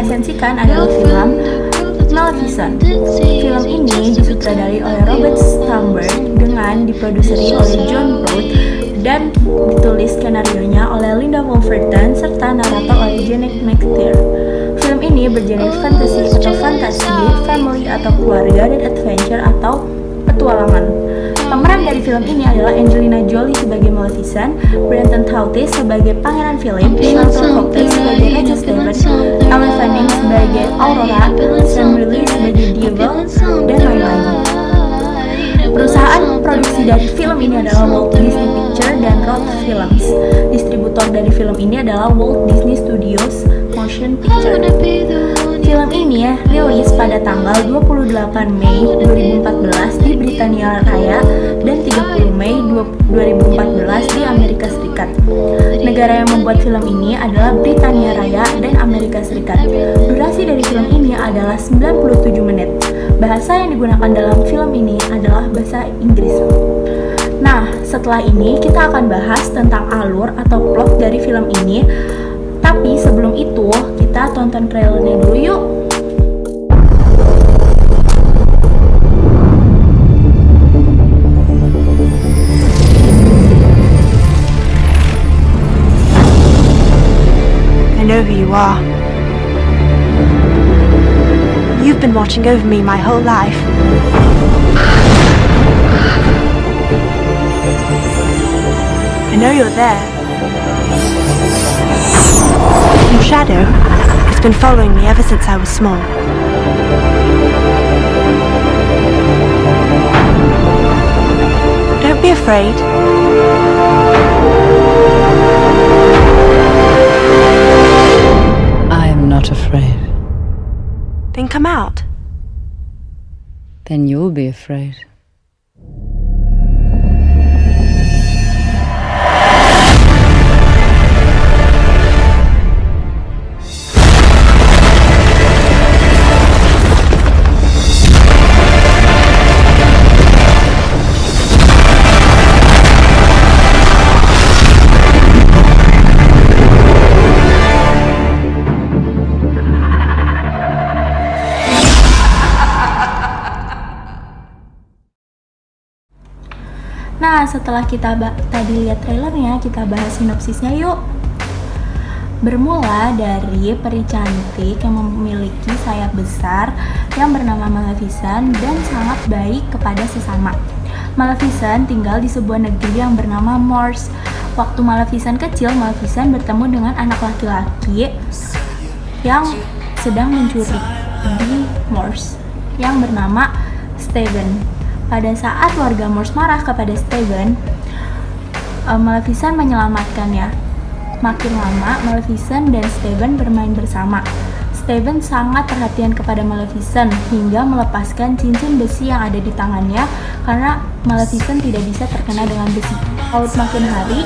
resensikan adalah film Maleficent. Film ini disutradarai oleh Robert Sternberg dengan diproduseri oleh John Roth dan ditulis skenarionya oleh Linda Wolverton serta narator oleh Janet McTeer. Film ini bergenre fantasy atau fantasi, family atau keluarga, dan adventure atau petualangan. Pemeran dari film ini adalah Angelina Jolie sebagai Maleficent, Brenton Thwaites sebagai Pangeran Philip, Charlton Heston sebagai Raja Stephen, Elle Fanning sebagai Aurora, Sam Riley sebagai Devil, dan lain-lain. Perusahaan produksi dari film ini adalah Walt Disney Pictures dan Roth Films. Distributor dari film ini adalah Walt Disney Studios Motion Picture. Film ini rilis pada tanggal 28 Mei 2014 di Britania Raya dan 30 Mei 2014 di Amerika Serikat. Negara yang membuat film ini adalah Britania Raya dan Amerika Serikat. Durasi dari film ini adalah 97 menit. Bahasa yang digunakan dalam film ini adalah bahasa Inggris. Nah, setelah ini kita akan bahas tentang alur atau plot dari film ini. Tapi sebelum itu, kita tonton trailernya dulu yuk. I know who you are. You've been watching over me my whole life. I know you're there. Your shadow has been following me ever since I was small. Don't be afraid. I am not afraid. Then come out. Then you'll be afraid. Nah, setelah kita tadi lihat trailernya, kita bahas sinopsisnya yuk. Bermula dari peri cantik yang memiliki sayap besar yang bernama Maleficent dan sangat baik kepada sesama. Maleficent tinggal di sebuah negeri yang bernama Moors. Waktu Maleficent kecil, Maleficent bertemu dengan anak laki-laki yang sedang mencuri di Moors yang bernama Stephen. Pada saat warga Moors marah kepada Stephen, Maleficent menyelamatkannya. Makin lama, Maleficent dan Stephen bermain bersama. Stephen sangat perhatian kepada Maleficent hingga melepaskan cincin besi yang ada di tangannya karena Maleficent tidak bisa terkena dengan besi. Lalu makin hari,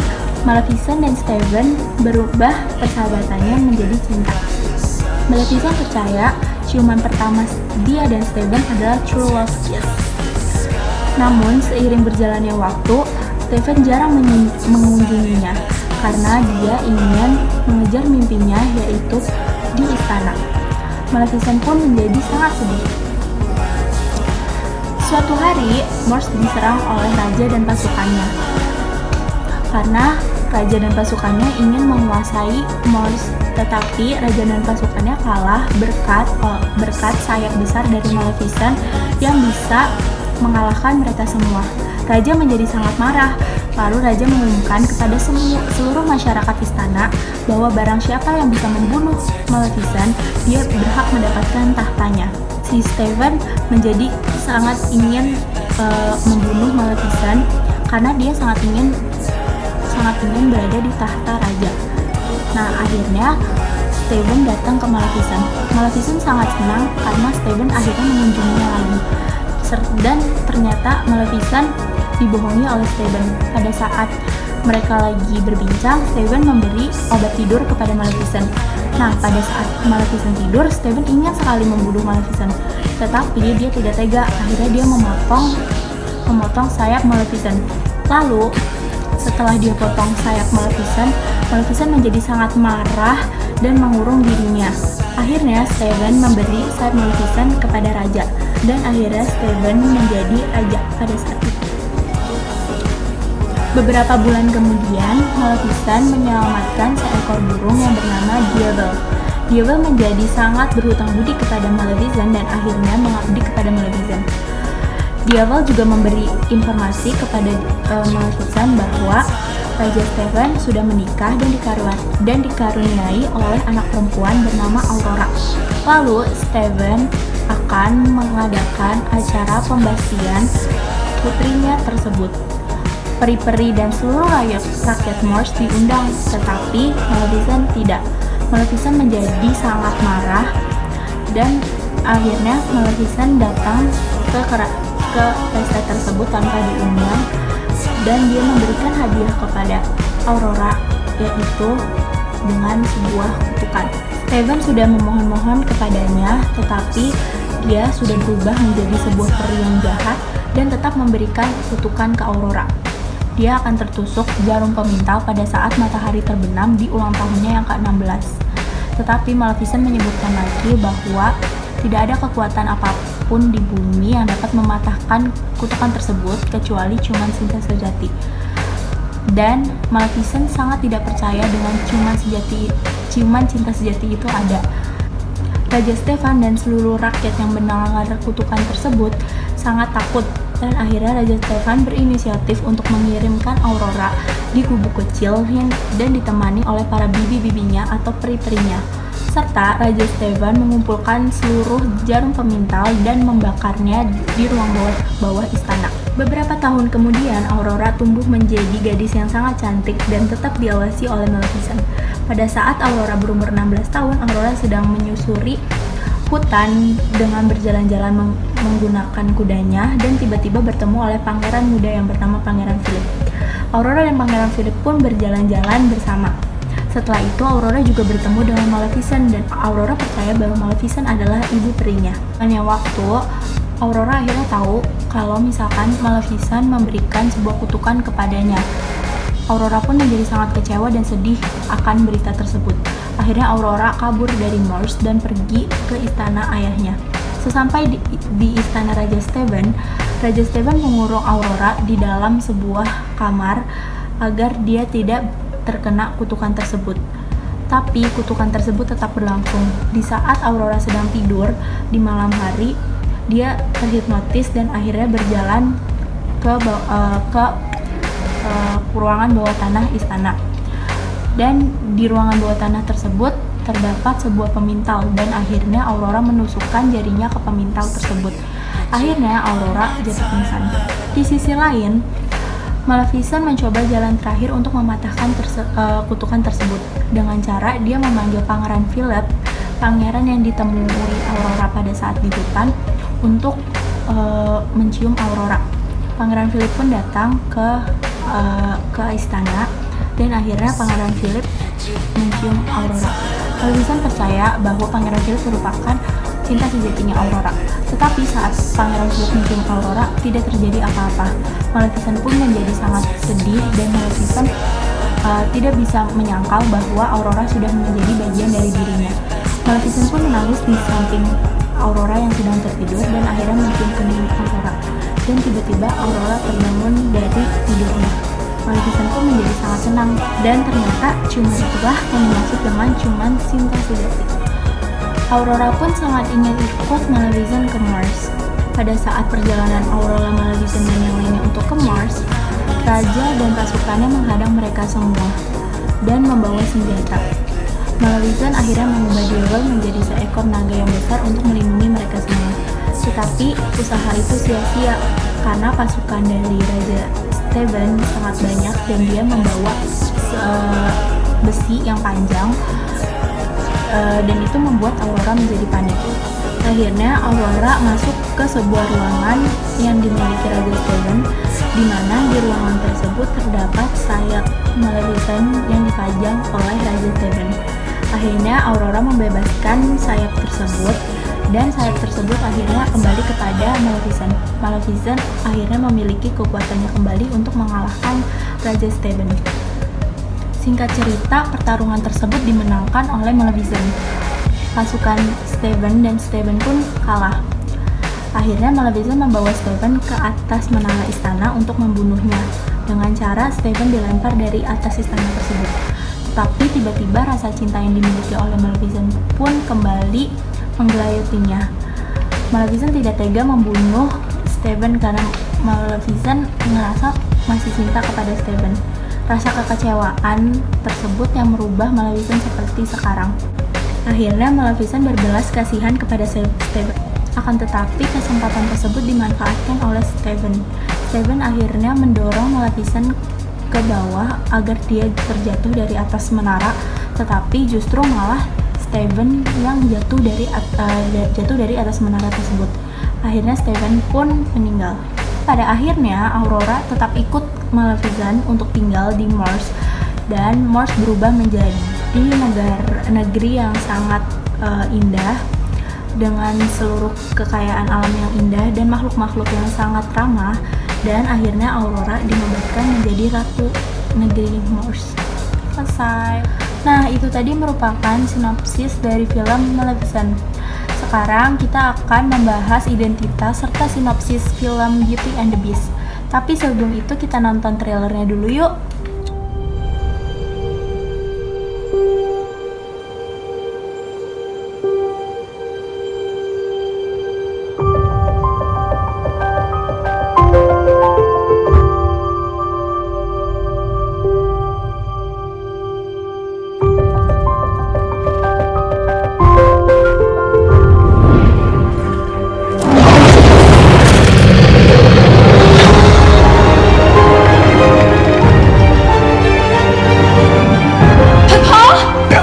Maleficent dan Stephen berubah persahabatannya menjadi cinta. Maleficent percaya ciuman pertama dia dan Stephen adalah true love kiss. Namun, seiring berjalannya waktu, Stephen jarang mengunjunginya karena dia ingin mengejar mimpinya, yaitu di istana. Maleficent pun menjadi sangat sedih. Suatu hari, Moors diserang oleh raja dan pasukannya. Karena raja dan pasukannya ingin menguasai Moors, tetapi raja dan pasukannya kalah berkat sayap besar dari Maleficent yang bisa mengalahkan mereka semua. Raja menjadi sangat marah. Lalu raja mengumumkan kepada seluruh masyarakat istana bahwa barang siapa yang bisa membunuh Maleficent, dia berhak mendapatkan tahtanya. Si Stephen menjadi sangat ingin membunuh Maleficent karena dia sangat ingin berada di tahta raja. Nah, akhirnya Stephen datang ke Maleficent. Maleficent sangat senang karena Stephen akhirnya mengunjunginya lagi. Dan ternyata Maleficent dibohongi oleh Stephen. Pada saat mereka lagi berbincang, Stephen memberi obat tidur kepada Maleficent. Nah, pada saat Maleficent tidur, Stephen ingin sekali membunuh Maleficent, tetapi dia tidak tega. Akhirnya dia memotong sayap Maleficent. Lalu setelah dia potong sayap Maleficent menjadi sangat marah dan mengurung dirinya. Akhirnya Steven memberi sayap Maleficent kepada raja, dan akhirnya Steven menjadi raja pada saat itu. Beberapa bulan kemudian, Maleficent menyelamatkan seekor burung yang bernama Diavel. Diavel menjadi sangat berhutang budi kepada Maleficent dan akhirnya mengabdi kepada Maleficent. Diavel juga memberi informasi kepada Maleficent bahwa Raja Steven sudah menikah dan dikaruniai oleh anak perempuan bernama Aurora. Lalu Steven akan mengadakan acara pembastian putrinya tersebut. Peri-peri dan seluruh rakyat Morse diundang, tetapi Maleficent tidak. Maleficent menjadi sangat marah dan akhirnya Maleficent datang ke pesta tersebut tanpa diundang, dan dia memberikan hadiah kepada Aurora, yaitu dengan sebuah kutukan. Steven sudah memohon-mohon kepadanya, tetapi dia sudah berubah menjadi sebuah peri yang jahat dan tetap memberikan kutukan ke Aurora. Dia akan tertusuk jarum pemintal pada saat matahari terbenam di ulang tahunnya yang ke-16. Tetapi Maleficent menyebutkan lagi bahwa tidak ada kekuatan apapun di bumi yang dapat mematahkan kutukan tersebut kecuali ciuman cinta sejati. Dan Maleficent sangat tidak percaya dengan ciuman cinta sejati itu ada. Raja Stefan dan seluruh rakyat yang mendengar kutukan tersebut sangat takut, dan akhirnya Raja Stefan berinisiatif untuk mengirimkan Aurora di gubuk kecil dan ditemani oleh para bibi-bibinya atau peri-perinya. Serta Raja Stefan mengumpulkan seluruh jarum pemintal dan membakarnya di ruang bawah istana. Beberapa tahun kemudian, Aurora tumbuh menjadi gadis yang sangat cantik dan tetap diawasi oleh Maleficent. Pada saat Aurora berumur 16 tahun, Aurora sedang menyusuri hutan dengan berjalan-jalan menggunakan kudanya dan tiba-tiba bertemu oleh pangeran muda yang bernama Pangeran Philip. Aurora dan Pangeran Philip pun berjalan-jalan bersama. Setelah itu, Aurora juga bertemu dengan Maleficent dan Aurora percaya bahwa Maleficent adalah ibu perinya. Hanya waktu, Aurora akhirnya tahu kalau misalkan Maleficent memberikan sebuah kutukan kepadanya. Aurora pun menjadi sangat kecewa dan sedih akan berita tersebut. Akhirnya Aurora kabur dari Morse dan pergi ke istana ayahnya. Sesampai di istana Raja Steven mengurung Aurora di dalam sebuah kamar agar dia tidak terkena kutukan tersebut. Tapi kutukan tersebut tetap berlangsung. Di saat Aurora sedang tidur di malam hari, dia terhipnotis dan akhirnya berjalan ke ruangan bawah tanah istana. Dan di ruangan bawah tanah tersebut terdapat sebuah pemintal, dan akhirnya Aurora menusukkan jarinya ke pemintal tersebut. Akhirnya Aurora jatuh pingsan. Di sisi lain, Maleficent mencoba jalan terakhir untuk mematahkan kutukan tersebut dengan cara dia memanggil Pangeran Philip, pangeran yang ditemui Aurora pada saat di hutan, untuk mencium Aurora. Pangeran Philip pun datang ke istana dan akhirnya Pangeran Philip mencium Aurora. Maleficent percaya bahwa Pangeran Philip merupakan cinta sejatinya Aurora. Tetapi saat Pangeran Philip mencium Aurora, tidak terjadi apa-apa. Maleficent pun menjadi sangat sedih dan Maleficent tidak bisa menyangkal bahwa Aurora sudah menjadi bagian dari dirinya. Maleficent pun menangis di samping Aurora yang sedang tertidur dan akhirnya mencium kening Aurora. Dan tiba-tiba Aurora terbangun dari tidurnya. Maleficent pun menjadi sangat senang, dan ternyata ciuman itulah yang dimaksud dengan ciuman cinta sejati. Aurora pun sangat ingin ikut Maleficent ke Mars. Pada saat perjalanan Aurora, Maleficent dan yang lainnya untuk ke Mars, raja dan pasukannya menghadang mereka semua dan membawa senjata. Maleficent akhirnya mengubah Diavel menjadi seekor naga yang besar untuk melindungi mereka semua. Tetapi usaha itu sia-sia karena pasukan dari Raja Steven sangat banyak dan dia membawa besi yang panjang, dan itu membuat Aurora menjadi panik. Akhirnya Aurora masuk ke sebuah ruangan yang dimiliki Raja Steven, di mana di ruangan tersebut terdapat sayap Maleficent yang dipajang oleh Raja Steven. Akhirnya Aurora membebaskan sayap tersebut, dan sayap tersebut akhirnya kembali kepada Maleficent. Maleficent akhirnya memiliki kekuatannya kembali untuk mengalahkan Raja Steven. Singkat cerita, pertarungan tersebut dimenangkan oleh Maleficent. pasukan Steven dan Steven pun kalah. Akhirnya Maleficent membawa Steven ke atas menara istana untuk membunuhnya dengan cara Steven dilempar dari atas istana tersebut. Tetapi tiba-tiba rasa cinta yang dimiliki oleh Maleficent pun kembali menggelayutinya. Maleficent tidak tega membunuh Steven karena Maleficent merasa masih cinta kepada Steven. Rasa kekecewaan tersebut yang merubah Maleficent seperti sekarang. Akhirnya Maleficent berbelas kasihan kepada Steven. Akan tetapi kesempatan tersebut dimanfaatkan oleh Steven. Steven akhirnya mendorong Maleficent ke bawah agar dia terjatuh dari atas menara, tetapi justru malah Steven yang jatuh dari atas menara tersebut. Akhirnya Steven pun meninggal. Pada akhirnya Aurora tetap ikut Maleficent untuk tinggal di Mars, dan Mars berubah menjadi negeri yang sangat indah dengan seluruh kekayaan alam yang indah dan makhluk-makhluk yang sangat ramah, dan akhirnya Aurora dinobatkan menjadi ratu negeri Mars. Selesai. Nah, itu tadi merupakan sinopsis dari film Maleficent. Sekarang kita akan membahas identitas serta sinopsis film Beauty and the Beast. Tapi sebelum itu kita nonton trailernya dulu yuk.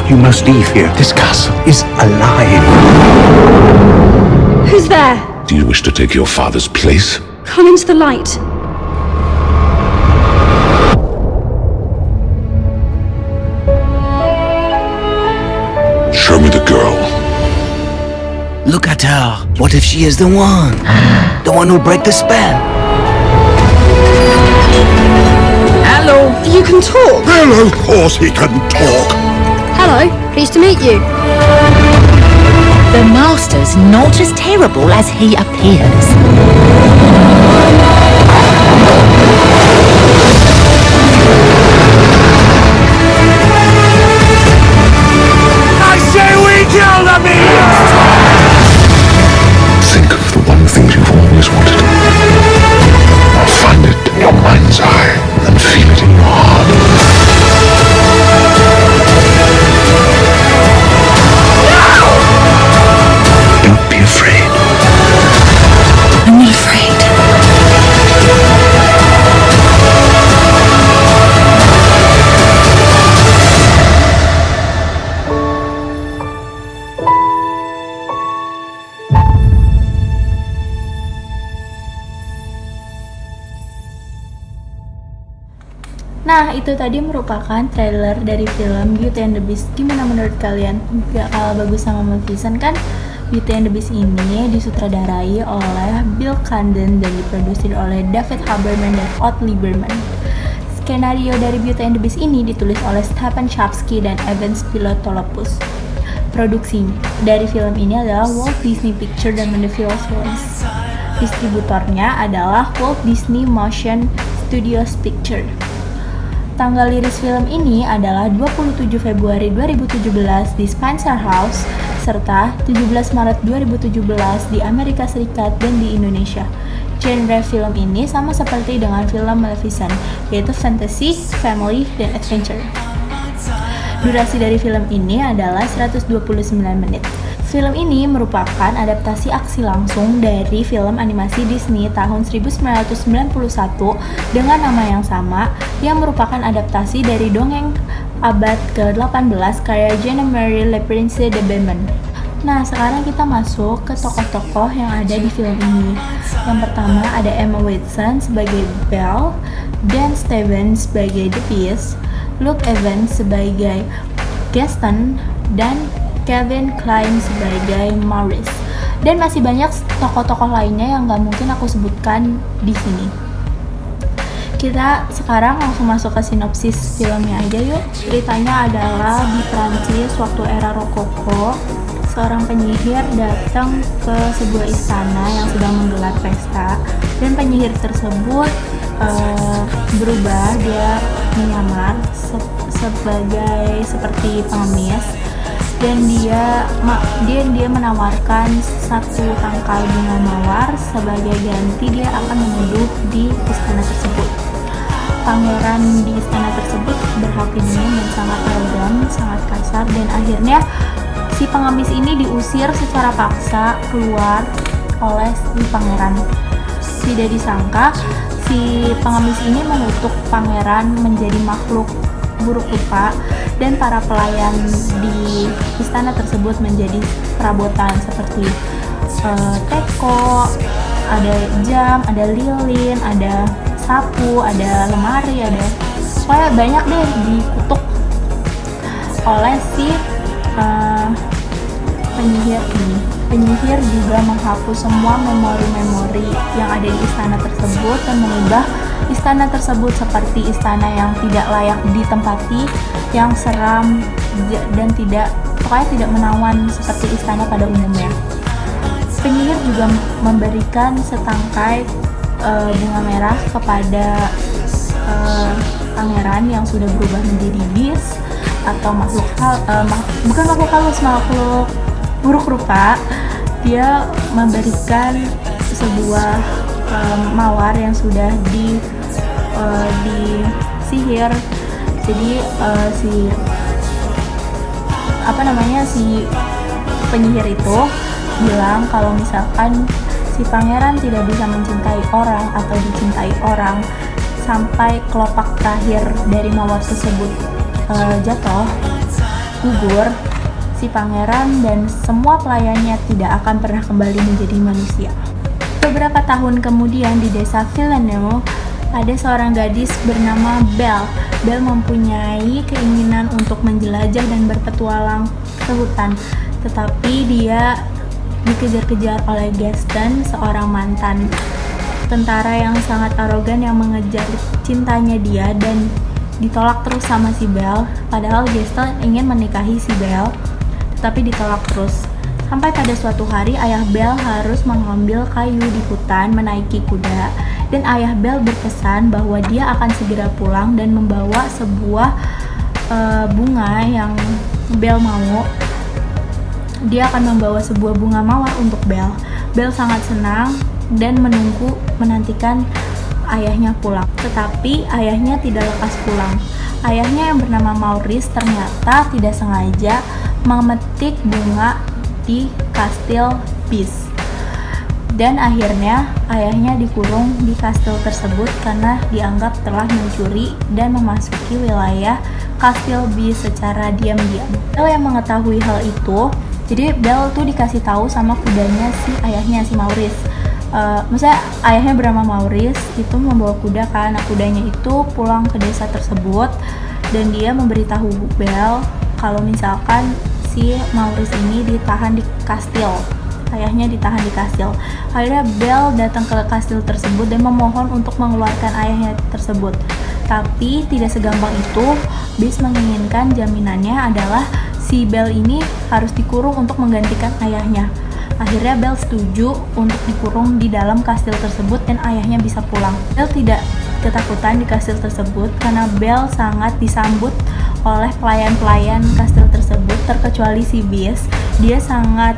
You must leave here. This castle is alive. Who's there? Do you wish to take your father's place? Come into the light. Show me the girl. Look at her. What if she is the one? The one who'll break the spell? Hello. You can talk. Well, of course he can talk. Hello, pleased to meet you. The Master's not as terrible as he appears. I say we kill the beast! Think of the one thing you've always wanted. Find it in your mind's eye and feel it in your heart. Don't be afraid. I'm not afraid. Nah, itu tadi merupakan trailer dari film Beauty and the Beast. Gimana menurut kalian? Gak kalah bagus sama Maleficent kan? Beauty and the Beast ini disutradarai oleh Bill Condon dan diproduksi oleh David Haberman dan Odd Lieberman. Skenario dari Beauty and the Beast ini ditulis oleh Stephen Chbosky dan Evans Pilotopoulos. Produksi dari film ini adalah Walt Disney Pictures dan Mandeville Films. Distributornya adalah Walt Disney Motion Studios Pictures. Tanggal rilis film ini adalah 27 Februari 2017 di Spencer House, serta 17 Maret 2017 di Amerika Serikat dan di Indonesia. Genre film ini sama seperti dengan film Maleficent, yaitu fantasy, family, dan adventure. Durasi dari film ini adalah 129 menit. Film ini merupakan adaptasi aksi langsung dari film animasi Disney tahun 1991 dengan nama yang sama, yang merupakan adaptasi dari dongeng abad ke-18 karya Jean-Marie Le Prince de Beaumont. Nah, sekarang kita masuk ke tokoh-tokoh yang ada di film ini. Yang pertama ada Emma Watson sebagai Belle, Dan Stevens sebagai The Beast, Luke Evans sebagai Gaston, dan Kevin Kline sebagai Maurice. Dan masih banyak tokoh-tokoh lainnya yang gak mungkin aku sebutkan di sini. Kita sekarang langsung masuk ke sinopsis filmnya aja yuk. Ceritanya adalah di Prancis waktu era Rokoko. seorang penyihir datang ke sebuah istana yang sedang menggelar pesta, dan penyihir tersebut berubah. Dia menyamar sebagai seperti pengemis, dan dia menawarkan satu tangkai bunga mawar sebagai ganti dia akan menuduh di istana tersebut. Pangeran di istana tersebut berhati dingin dan sangat arogan, sangat kasar, dan akhirnya si pengemis ini diusir secara paksa keluar oleh si pangeran. Tidak disangka si pengemis ini mengutuk pangeran menjadi makhluk buruk rupa, dan para pelayan di istana tersebut menjadi perabotan seperti teko, ada jam, ada lilin, ada sapu, ada lemari, ada pokoknya banyak deh dikutuk oleh si penyihir ini. Penyihir juga menghapus semua memori-memori yang ada di istana tersebut dan mengubah istana tersebut seperti istana yang tidak layak ditempati, yang seram dan tidak menawan seperti istana pada umumnya. Penyihir juga memberikan setangkai bunga merah kepada pangeran yang sudah berubah menjadi beast atau makhluk buruk rupa. Dia memberikan sebuah mawar yang sudah disihir. Jadi si penyihir itu bilang kalau misalkan si pangeran tidak bisa mencintai orang atau dicintai orang sampai kelopak terakhir dari mawar tersebut gugur, si pangeran dan semua pelayannya tidak akan pernah kembali menjadi manusia. Beberapa tahun kemudian di desa Villeneuve ada seorang gadis bernama Belle. Belle mempunyai keinginan untuk menjelajah dan berpetualang ke hutan, tetapi dia dikejar-kejar oleh Gaston, seorang mantan tentara yang sangat arogan yang mengejar cintanya dia, dan ditolak terus sama si Belle. Padahal Gaston ingin menikahi si Belle, tetapi ditolak terus. Sampai pada suatu hari ayah Belle harus mengambil kayu di hutan, menaiki kuda, dan ayah Belle berpesan bahwa dia akan segera pulang dan membawa sebuah bunga yang Belle mau. Dia akan membawa sebuah bunga mawar untuk Belle. Belle sangat senang dan menantikan ayahnya pulang. Tetapi ayahnya tidak lekas pulang. Ayahnya yang bernama Maurice ternyata tidak sengaja memetik bunga di kastil Beast. Dan akhirnya ayahnya dikurung di kastil tersebut karena dianggap telah mencuri dan memasuki wilayah kastil Beast secara diam-diam. Belle yang mengetahui hal itu, jadi Belle tuh dikasih tahu sama kudanya si ayahnya, si Maurice. Maksudnya ayahnya bernama Maurice itu membawa kuda kan. Nah, kudanya itu pulang ke desa tersebut dan dia memberitahu Belle kalau misalkan si Maurice ini ditahan di kastil. Ayahnya ditahan di kastil. Akhirnya Belle datang ke kastil tersebut dan memohon untuk mengeluarkan ayahnya tersebut. Tapi tidak segampang itu. Beast menginginkan jaminannya adalah si Belle ini harus dikurung untuk menggantikan ayahnya. Akhirnya Belle setuju untuk dikurung di dalam kastil tersebut dan ayahnya bisa pulang. Belle tidak ketakutan di kastil tersebut karena Belle sangat disambut oleh pelayan-pelayan kastil tersebut, terkecuali si Beast. Dia sangat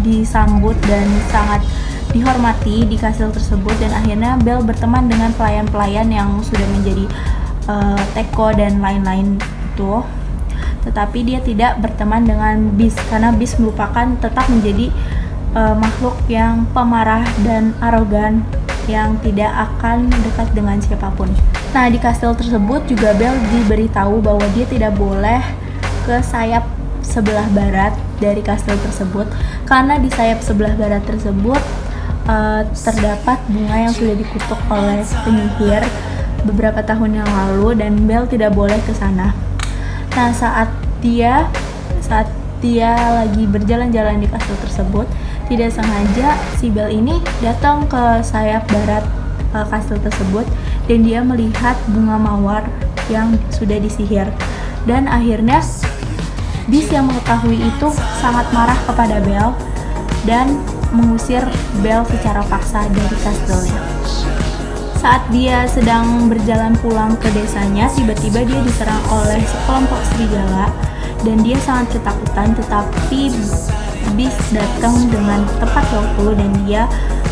disambut dan sangat dihormati di kastil tersebut, dan akhirnya Belle berteman dengan pelayan-pelayan yang sudah menjadi teko dan lain-lain itu. Tetapi dia tidak berteman dengan Beast karena Beast merupakan tetap menjadi makhluk yang pemarah dan arogan yang tidak akan dekat dengan siapapun. Nah, di kastil tersebut juga Belle diberitahu bahwa dia tidak boleh ke sayap sebelah barat dari kastil tersebut karena di sayap sebelah barat tersebut terdapat bunga yang sudah dikutuk oleh penyihir beberapa tahun yang lalu dan Belle tidak boleh ke sana. Nah, saat dia lagi berjalan-jalan di kastil tersebut, tidak sengaja si Belle ini datang ke sayap barat kastil tersebut dan dia melihat bunga mawar yang sudah disihir. Dan akhirnya Beast yang mengetahui itu sangat marah kepada Belle dan mengusir Belle secara paksa dari kastilnya. Saat dia sedang berjalan pulang ke desanya, tiba-tiba dia diserang oleh sekelompok serigala dan dia sangat ketakutan, tetapi Beast datang dengan tepat waktu dan dia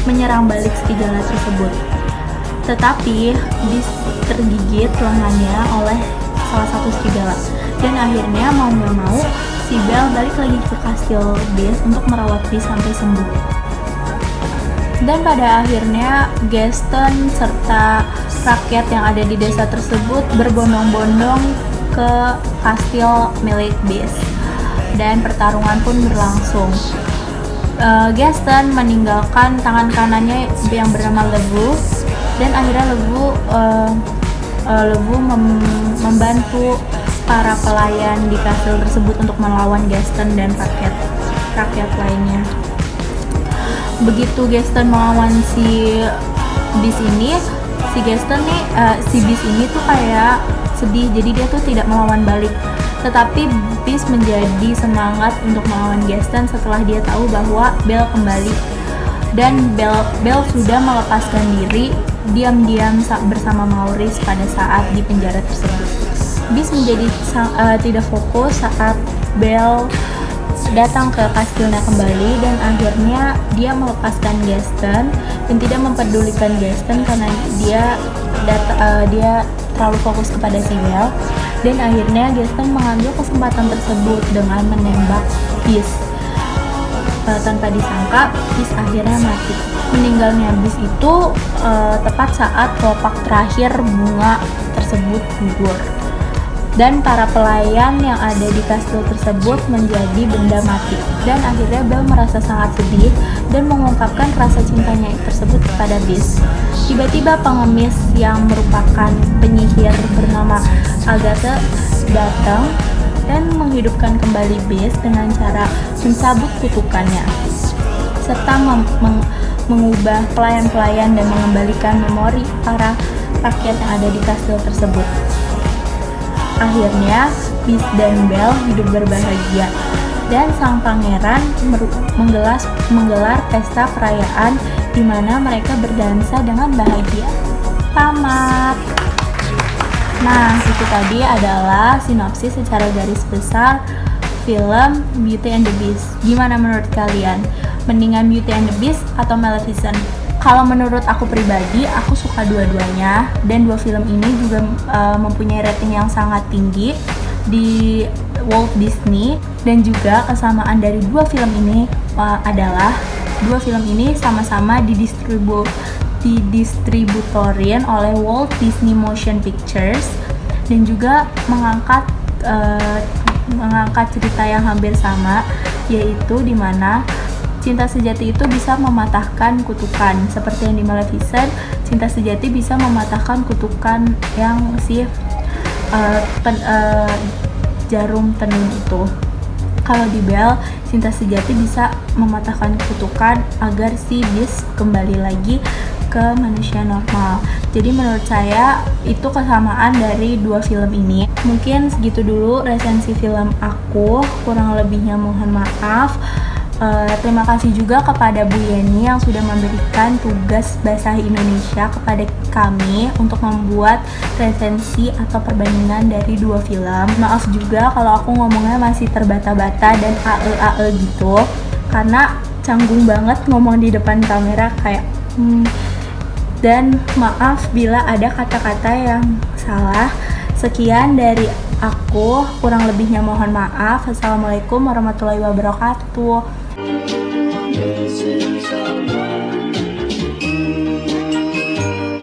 menyerang balik serigala tersebut. Tetapi Beast tergigit lengannya oleh salah satu serigala dan akhirnya mau gak mau si Belle balik lagi ke kastil Beast untuk merawat Beast sampai sembuh. Dan pada akhirnya Gaston serta rakyat yang ada di desa tersebut berbondong-bondong ke kastil milik Beast dan pertarungan pun berlangsung. Gaston meninggalkan tangan kanannya yang bernama Levu dan akhirnya Levu membantu para pelayan di kastil tersebut untuk melawan Gaston dan rakyat lainnya. Begitu Gaston melawan si Beast ini, si Beast ini tuh kayak sedih, jadi dia tuh tidak melawan balik. Tetapi Beast menjadi semangat untuk melawan Gaston setelah dia tahu bahwa Belle kembali dan Belle sudah melepaskan diri diam-diam bersama Maurice pada saat di penjara tersebut. Beast menjadi tidak fokus saat Belle datang ke kastilnya kembali dan akhirnya dia melepaskan Gaston dan tidak mempedulikan Gaston karena dia terlalu fokus kepada si Belle, dan akhirnya Gaston mengambil kesempatan tersebut dengan menembak Beast. Tanpa disangka Beast akhirnya mati. Meninggalnya Beast itu tepat saat kelopak terakhir bunga tersebut gugur. Dan para pelayan yang ada di kastil tersebut menjadi benda mati. Dan akhirnya Belle merasa sangat sedih dan mengungkapkan rasa cintanya tersebut kepada Beast. Tiba-tiba pengemis yang merupakan penyihir bernama Agatha datang dan menghidupkan kembali Beast dengan cara mencabut kutukannya serta mengubah pelayan-pelayan dan mengembalikan memori para rakyat yang ada di kastil tersebut. Akhirnya, Beast dan Belle hidup berbahagia dan sang pangeran menggelar pesta perayaan di mana mereka berdansa dengan bahagia. Tamat. Nah, itu tadi adalah sinopsis secara garis besar film Beauty and the Beast. Gimana menurut kalian? Mendingan Beauty and the Beast atau Maleficent? Kalau menurut aku pribadi, aku suka dua-duanya, dan dua film ini juga mempunyai rating yang sangat tinggi di Walt Disney. Dan juga kesamaan dari dua film ini adalah dua film ini sama-sama didistributorin oleh Walt Disney Motion Pictures dan juga mengangkat cerita yang hampir sama, yaitu dimana cinta sejati itu bisa mematahkan kutukan. Seperti yang di Maleficent, cinta sejati bisa mematahkan kutukan yang jarum tenun itu. Kalau di Belle, cinta sejati bisa mematahkan kutukan agar si Beast kembali lagi ke manusia normal. Jadi menurut saya itu kesamaan dari dua film ini. Mungkin segitu dulu resensi film aku, kurang lebihnya mohon maaf. Terima kasih juga kepada Bu Yeni yang sudah memberikan tugas bahasa Indonesia kepada kami untuk membuat resensi atau perbandingan dari dua film. Maaf juga kalau aku ngomongnya masih terbata-bata dan ae gitu, karena canggung banget ngomong di depan kamera kayak dan maaf bila ada kata-kata yang salah. Sekian dari aku, kurang lebihnya mohon maaf. Assalamualaikum warahmatullahi wabarakatuh.